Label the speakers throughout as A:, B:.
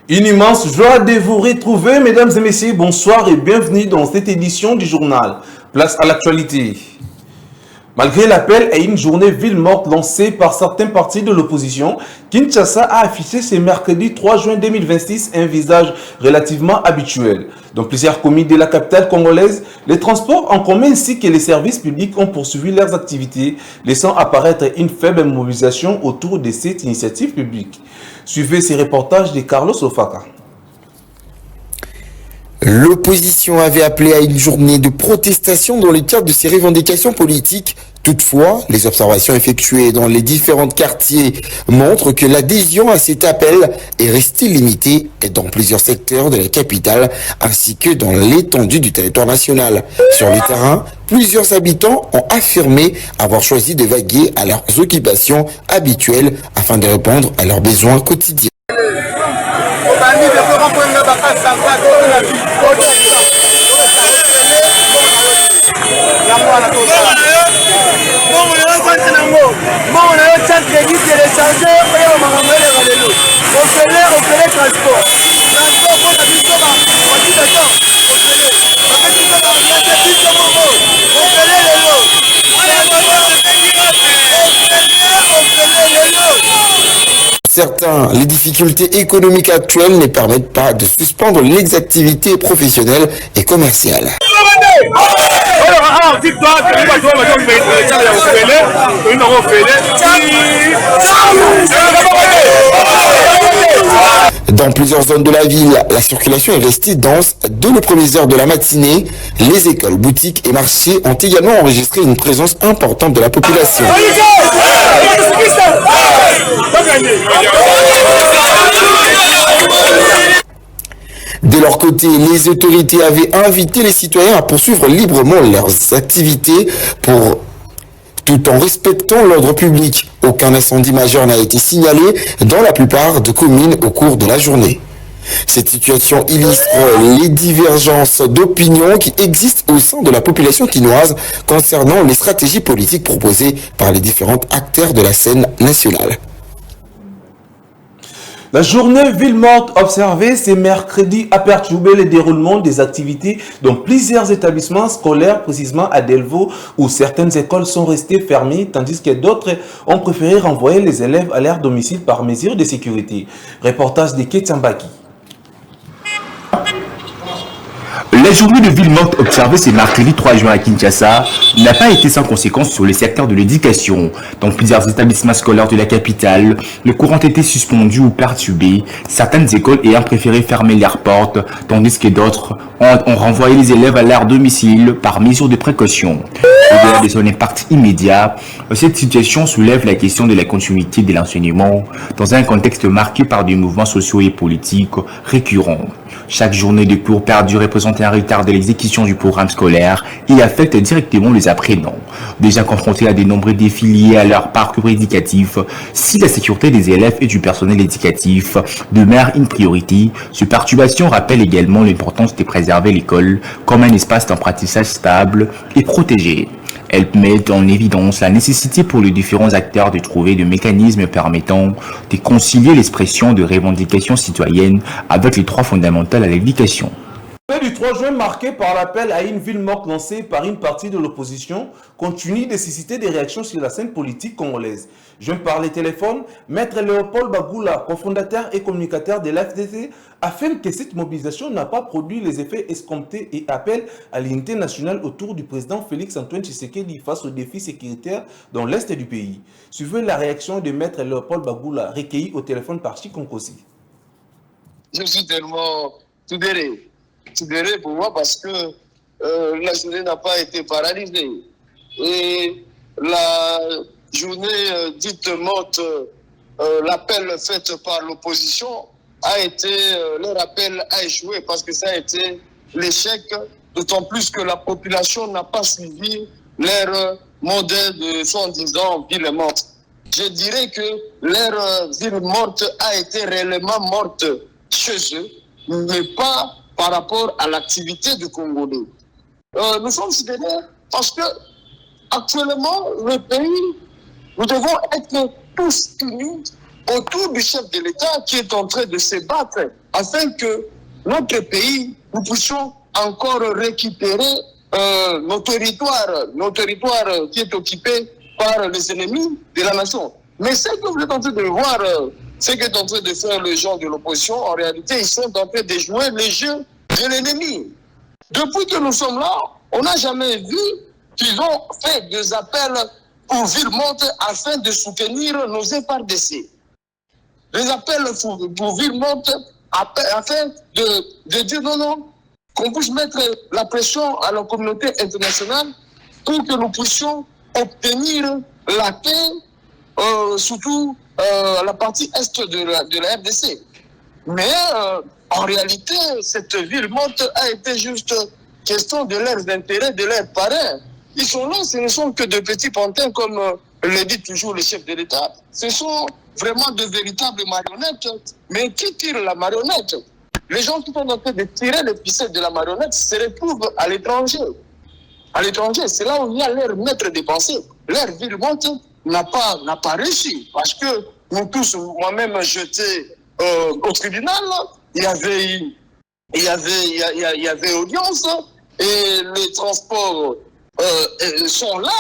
A: Une immense joie de vous retrouver, mesdames et messieurs. Bonsoir et bienvenue dans cette édition du journal. Place à l'actualité. Malgré l'appel à une journée ville morte lancée par certains partis de l'opposition, Kinshasa a affiché ce mercredi 3 juin 2026 un visage relativement habituel. Dans plusieurs communes de la capitale congolaise, les transports en commun ainsi que les services publics ont poursuivi leurs activités, laissant apparaître une faible mobilisation autour de cette initiative publique. Suivez ces reportages de Carlos Ofaka.
B: L'opposition avait appelé à une journée de protestation dans le cadre de ses revendications politiques. Toutefois, les observations effectuées dans les différents quartiers montrent que l'adhésion à cet appel est restée limitée dans plusieurs secteurs de la capitale ainsi que dans l'étendue du territoire national. Sur le terrain, plusieurs habitants ont affirmé avoir choisi de vaguer à leurs occupations habituelles afin de répondre à leurs besoins quotidiens. Certains, les difficultés économiques actuelles ne permettent pas de suspendre les activités professionnelles et commerciales. Dans plusieurs zones de la ville, la circulation est restée dense dès les premières heures de la matinée. Les écoles, boutiques et marchés ont également enregistré une présence importante de la population. De leur côté, les autorités avaient invité les citoyens à poursuivre librement leurs activités tout en respectant l'ordre public. Aucun incendie majeur n'a été signalé dans la plupart des communes au cours de la journée. Cette situation illustre les divergences d'opinion qui existent au sein de la population quinoise concernant les stratégies politiques proposées par les différents acteurs de la scène nationale.
A: La journée ville morte observée ce mercredi a perturbé le déroulement des activités dans plusieurs établissements scolaires, précisément à Delvaux, où certaines écoles sont restées fermées, tandis que d'autres ont préféré renvoyer les élèves à leur domicile par mesure de sécurité. Reportage de Ketiambaki.
C: La journée de ville morte observée ce mercredi 3 juin à Kinshasa n'a pas été sans conséquence sur le secteur de l'éducation. Dans plusieurs établissements scolaires de la capitale, le courant était suspendu ou perturbé, certaines écoles ayant préféré fermer leurs portes, tandis que d'autres ont renvoyé les élèves à leur domicile par mesure de précaution. Au-delà de son impact immédiat, cette situation soulève la question de la continuité de l'enseignement dans un contexte marqué par des mouvements sociaux et politiques récurrents. Chaque journée de cours perdu représente un retard de l'exécution du programme scolaire et affecte directement les apprenants. Déjà confrontés à de nombreux défis liés à leur parcours éducatif, si la sécurité des élèves et du personnel éducatif demeure une priorité, cette perturbation rappelle également l'importance de préserver l'école comme un espace d'apprentissage stable et protégé. Elle met en évidence la nécessité pour les différents acteurs de trouver des mécanismes permettant de concilier l'expression de revendications citoyennes avec les droits fondamentaux à l'éducation.
A: Le 3 juin marqué par l'appel à une ville morte lancé par une partie de l'opposition continue de susciter des réactions sur la scène politique congolaise. Je par le téléphone, Maître Léopold Bagoula, cofondateur et communicateur de l'AFDC, affirme que cette mobilisation n'a pas produit les effets escomptés et appelle à l'unité nationale autour du président Félix-Antoine Tshisekedi face aux défis sécuritaires dans l'est du pays. Suivez la réaction de Maître Léopold Bagoula, recueilli au téléphone par Chikonkosi.
D: Je suis tellement sidéré pour moi parce que la journée n'a pas été paralysée. Et la journée dite morte, l'appel fait par l'opposition a été, leur appel a échoué parce que ça a été l'échec, d'autant plus que la population n'a pas suivi leur modèle de soi-disant ville morte. Je dirais que leur ville morte a été réellement morte chez eux, mais pas par rapport à l'activité du Congolais. Nous sommes sidérés parce que actuellement, le pays, nous devons être tous unis autour du chef de l'État qui est en train de se battre afin que notre pays, nous puissions encore récupérer nos territoires qui est occupé par les ennemis de la nation. Mais ce que vous êtes en train de voir, ce qu'est en train de faire les gens de l'opposition, en réalité, ils sont en train de jouer les jeux de l'ennemi. Depuis que nous sommes là, on n'a jamais vu qu'ils ont fait des appels pour Villemont afin de soutenir nos FARDC. Les appels pour Villemont afin de dire non, qu'on puisse mettre la pression à la communauté internationale pour que nous puissions obtenir la paix, surtout à la partie est de la RDC. Mais en réalité, cette Villemont a été juste question de leurs intérêts, de leurs parrains. Ils sont là, ce ne sont que de petits pantins, comme le dit toujours le chef de l'État. Ce sont vraiment de véritables marionnettes. Mais qui tire la marionnette? Les gens qui sont en train de tirer les ficelles de la marionnette se retrouvent à l'étranger. À l'étranger, c'est là où il y a leur maître de pensée. Leur Villemont n'a pas réussi. Parce que nous tous, moi-même, j'étais au tribunal, il y avait audience, et les transports sont là.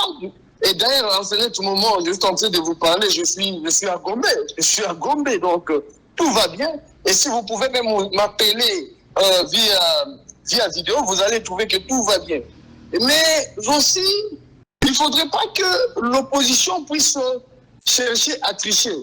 D: Et d'ailleurs, en ce moment, juste en train de vous parler, je suis à Gombe. Je suis à Gombe, donc tout va bien. Et si vous pouvez même m'appeler via vidéo, vous allez trouver que tout va bien. Mais aussi, il ne faudrait pas que l'opposition puisse chercher à tricher.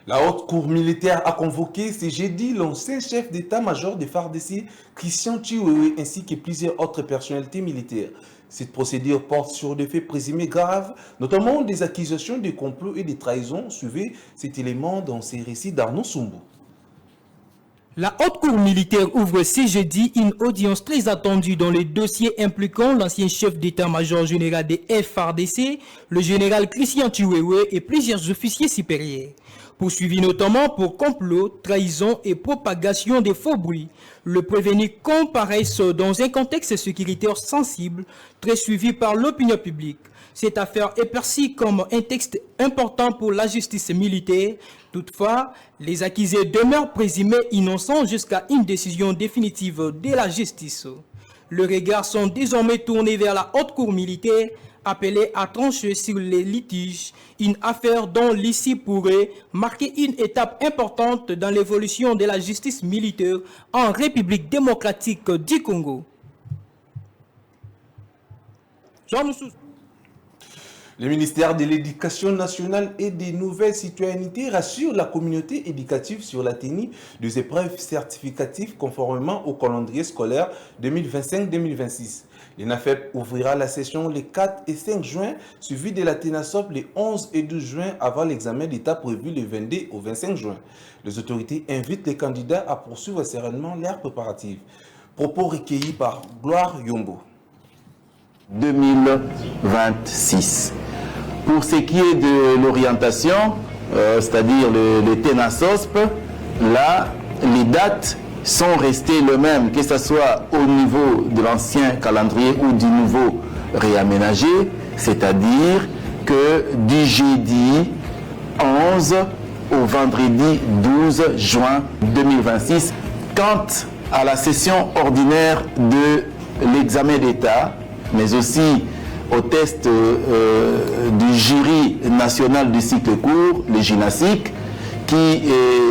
A: La haute cour militaire a convoqué ce jeudi l'ancien chef d'état-major des FARDC, Christian Chiwewe, ainsi que plusieurs autres personnalités militaires. Cette procédure porte sur des faits présumés graves, notamment des accusations de complot et de trahison. Suivez cet élément dans ces récits d'Arnaud Sumbu.
E: La haute cour militaire ouvre ce jeudi une audience très attendue dans le dossier impliquant l'ancien chef d'état-major général des FARDC, le général Christian Chiwewe et plusieurs officiers supérieurs. Poursuivi notamment pour complot, trahison et propagation des faux bruits. Le prévenu comparaisse dans un contexte sécuritaire sensible, très suivi par l'opinion publique. Cette affaire est perçue comme un texte important pour la justice militaire. Toutefois, les accusés demeurent présumés innocents jusqu'à une décision définitive de la justice. Les regards sont désormais tournés vers la haute cour militaire, appelée à trancher sur les litiges, une affaire dont l'issue pourrait marquer une étape importante dans l'évolution de la justice militaire en République démocratique du Congo.
A: Le ministère de l'Éducation nationale et des Nouvelles Citoyennetés rassure la communauté éducative sur la tenue des épreuves certificatives conformément au calendrier scolaire 2025-2026. L'ENAFEP ouvrira la session les 4 et 5 juin, suivi de la TENASOP les 11 et 12 juin avant l'examen d'État prévu le 22 au 25 juin. Les autorités invitent les candidats à poursuivre sereinement leurs préparatifs. Propos recueillis par Gloire Yombo.
F: 2026. Pour ce qui est de l'orientation, c'est-à-dire le TENASOSP, là, les dates sont restées les mêmes, que ce soit au niveau de l'ancien calendrier ou du nouveau réaménagé, c'est-à-dire que du jeudi 11 au vendredi 12 juin 2026. Quant à la session ordinaire de l'examen d'État, mais aussi au test du jury national du cycle court, le GYNACIC, qui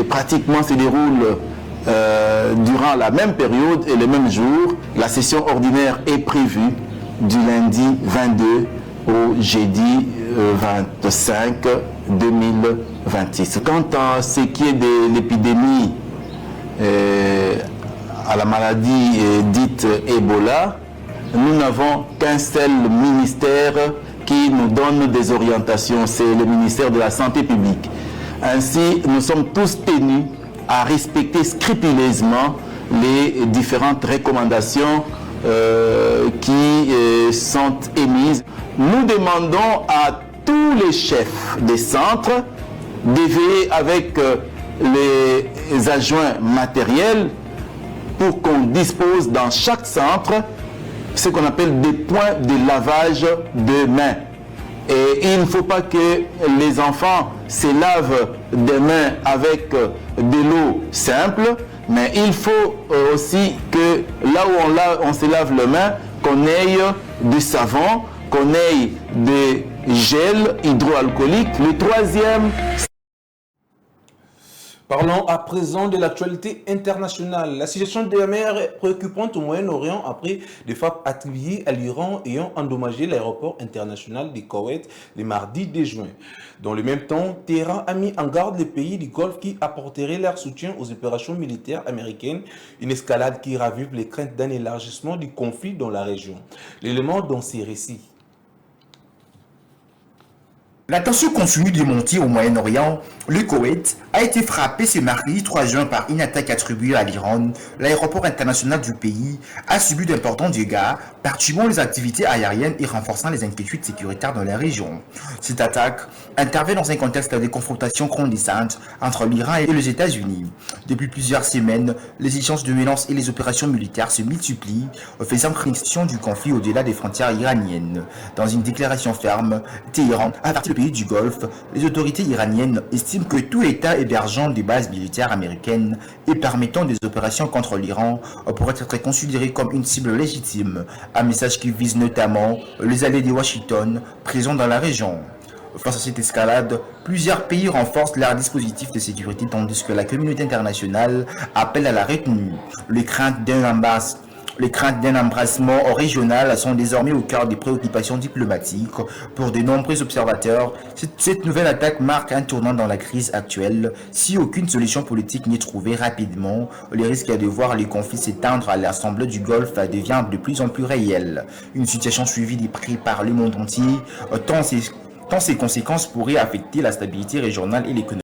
F: pratiquement se déroule durant la même période et le même jour. La session ordinaire est prévue du lundi 22 au jeudi 25 2026. Quant à ce qui est de l'épidémie à la maladie dite Ebola, nous n'avons qu'un seul ministère qui nous donne des orientations, c'est le ministère de la Santé publique. Ainsi, nous sommes tous tenus à respecter scrupuleusement les différentes recommandations qui sont émises. Nous demandons à tous les chefs des centres de veiller avec les adjoints matériels pour qu'on dispose dans chaque centre ce qu'on appelle des points de lavage de mains. Et il ne faut pas que les enfants se lavent des mains avec de l'eau simple, mais il faut aussi que là où on se lave les mains, qu'on ait du savon, qu'on ait des gels hydroalcooliques. Le troisième...
A: Parlons à présent de l'actualité internationale. La situation de la mer est préoccupante au Moyen-Orient après des frappes attribuées à l'Iran ayant endommagé l'aéroport international de Koweït le mardi 2 juin. Dans le même temps, Téhéran a mis en garde les pays du Golfe qui apporteraient leur soutien aux opérations militaires américaines, une escalade qui ravive les craintes d'un élargissement du conflit dans la région. L'élément dans ces récits.
C: La tension continue de monter au Moyen-Orient. Le Koweït a été frappé ce mardi 3 juin par une attaque attribuée à l'Iran. L'aéroport international du pays a subi d'importants dégâts, perturbant les activités aériennes et renforçant les inquiétudes sécuritaires dans la région. Cette attaque intervient dans un contexte de confrontation grandissante entre l'Iran et les États-Unis. Depuis plusieurs semaines, les échanges de menaces et les opérations militaires se multiplient, faisant connexion du conflit au-delà des frontières iraniennes. Dans une déclaration ferme, Téhéran a averti le pays du Golfe. Les autorités iraniennes estiment que tout État hébergeant des bases militaires américaines et permettant des opérations contre l'Iran pourrait être considéré comme une cible légitime, un message qui vise notamment les alliés de Washington présents dans la région. Face à cette escalade, plusieurs pays renforcent leurs dispositifs de sécurité tandis que la communauté internationale appelle à la retenue. Les craintes d'un embrassement régional sont désormais au cœur des préoccupations diplomatiques. Pour de nombreux observateurs, cette nouvelle attaque marque un tournant dans la crise actuelle. Si aucune solution politique n'est trouvée rapidement, le risque de voir les conflits s'étendre à l'Assemblée du Golfe devient de plus en plus réel. Une situation suivie des prix par le monde entier, tant ses conséquences pourraient affecter la stabilité régionale et l'économie.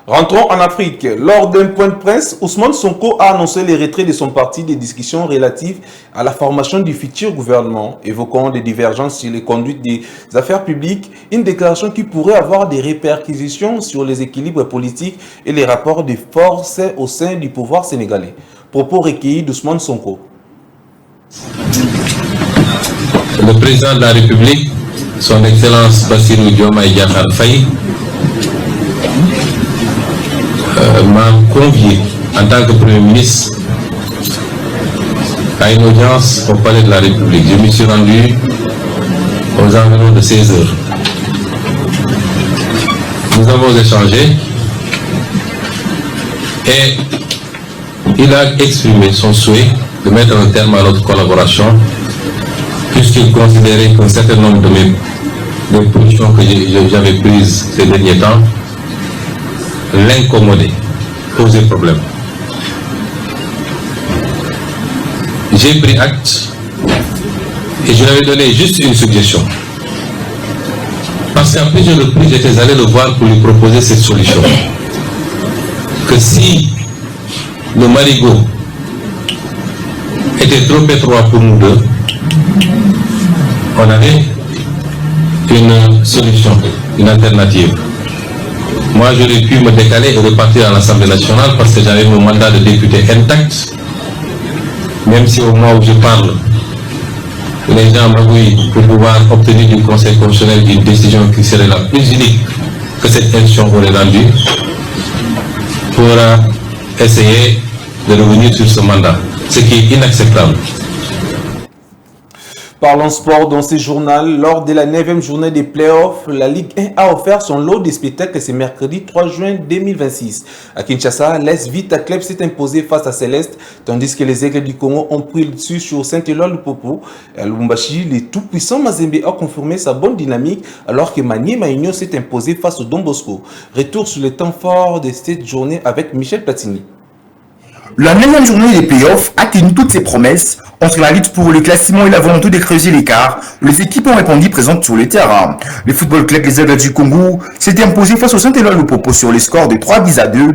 A: Rentrons en Afrique. Lors d'un point de presse, Ousmane Sonko a annoncé le retrait de son parti des discussions relatives à la formation du futur gouvernement, évoquant des divergences sur les conduites des affaires publiques, une déclaration qui pourrait avoir des répercussions sur les équilibres politiques et les rapports de force au sein du pouvoir sénégalais. Propos recueillis d'Ousmane Sonko.
G: Le président de la République, son Excellence Bassirou Diomaye Diakhar Faye, m'a convié en tant que Premier ministre à une audience au Palais de la République. Je me suis rendu aux environs de 16 heures. Nous avons échangé et il a exprimé son souhait de mettre un terme à notre collaboration puisqu'il considérait qu'un certain nombre de positions que j'avais prises ces derniers temps l'incommodaient, posaient problème. J'ai pris acte et je lui avais donné juste une suggestion. Parce qu'à plusieurs reprises, j'étais allé le voir pour lui proposer cette solution. Que si le marigot était trop étroit pour nous deux, on avait une solution, une alternative. Moi, j'aurais pu me décaler et repartir à l'Assemblée nationale parce que j'avais mon mandat de député intact. Même si au moment où je parle, les gens m'avouent pour pouvoir obtenir du Conseil constitutionnel une décision qui serait la plus unique que cette institution aurait rendue pour essayer de revenir sur ce mandat, ce qui est inacceptable.
A: Parlons sport dans ce journal. Lors de la 9e journée des playoffs, la Ligue 1 a offert son lot de spectacles ce mercredi 3 juin 2026. À Kinshasa, l'AS Vita Club s'est imposé face à Céleste, tandis que les Aigles du Congo ont pris le dessus sur Saint-Éloi-le-Popo. À Lubumbashi, le tout-puissant Mazembe a confirmé sa bonne dynamique alors que Maniema Union s'est imposé face au Don Bosco. Retour sur les temps forts de cette journée avec Michel Platini.
B: La 9e journée des playoffs a tenu toutes ses promesses. Entre la lutte pour le classement et la volonté de creuser l'écart, les équipes ont répondu présentes sur le terrain. Le football club des Aigles du Congo s'est imposé face au Saint-Éloi-le-Popo sur le score de 3-2,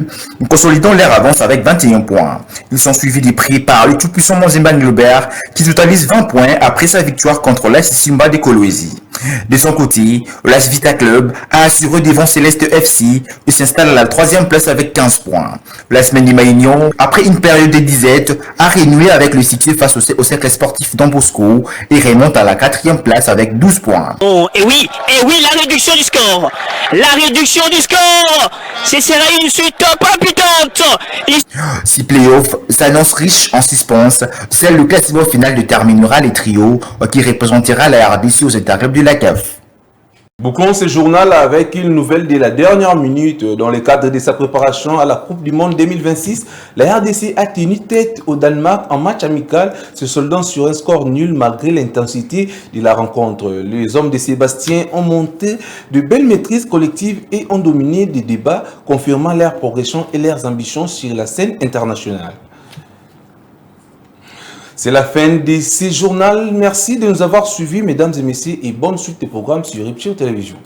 B: consolidant leur avance avec 21 points. Ils sont suivis des prix par le tout-puissant Mazembe Ngilbert qui totalise 20 points après sa victoire contre l'AS Simba de Kolwezi.
C: De son côté, l'AS Vita Club a assuré devant Céleste FC et s'installe à la 3e place avec 15 points. La semaine du Maïnion, après une période de disette, a renoué avec le City face au cercle sportif Don Bosco et remonte à la 4e place avec 12 points.
H: Oh, et oui, la réduction du score. La réduction du score, ce sera une suite palpitante.
C: Si playoff s'annonce riche en suspense, seul le classement final déterminera les trios qui représentera la RDC aux étapes de la CAF.
A: Bouclons ce journal avec une nouvelle de la dernière minute. Dans le cadre de sa préparation à la Coupe du Monde 2026, la RDC a tenu tête au Danemark en match amical, se soldant sur un score nul malgré l'intensité de la rencontre. Les hommes de Sébastien ont monté de belles maîtrises collectives et ont dominé des débats, confirmant leur progression et leurs ambitions sur la scène internationale. C'est la fin de ce journal. Merci de nous avoir suivis, mesdames et messieurs, et bonne suite des programmes sur Rupture Télévision.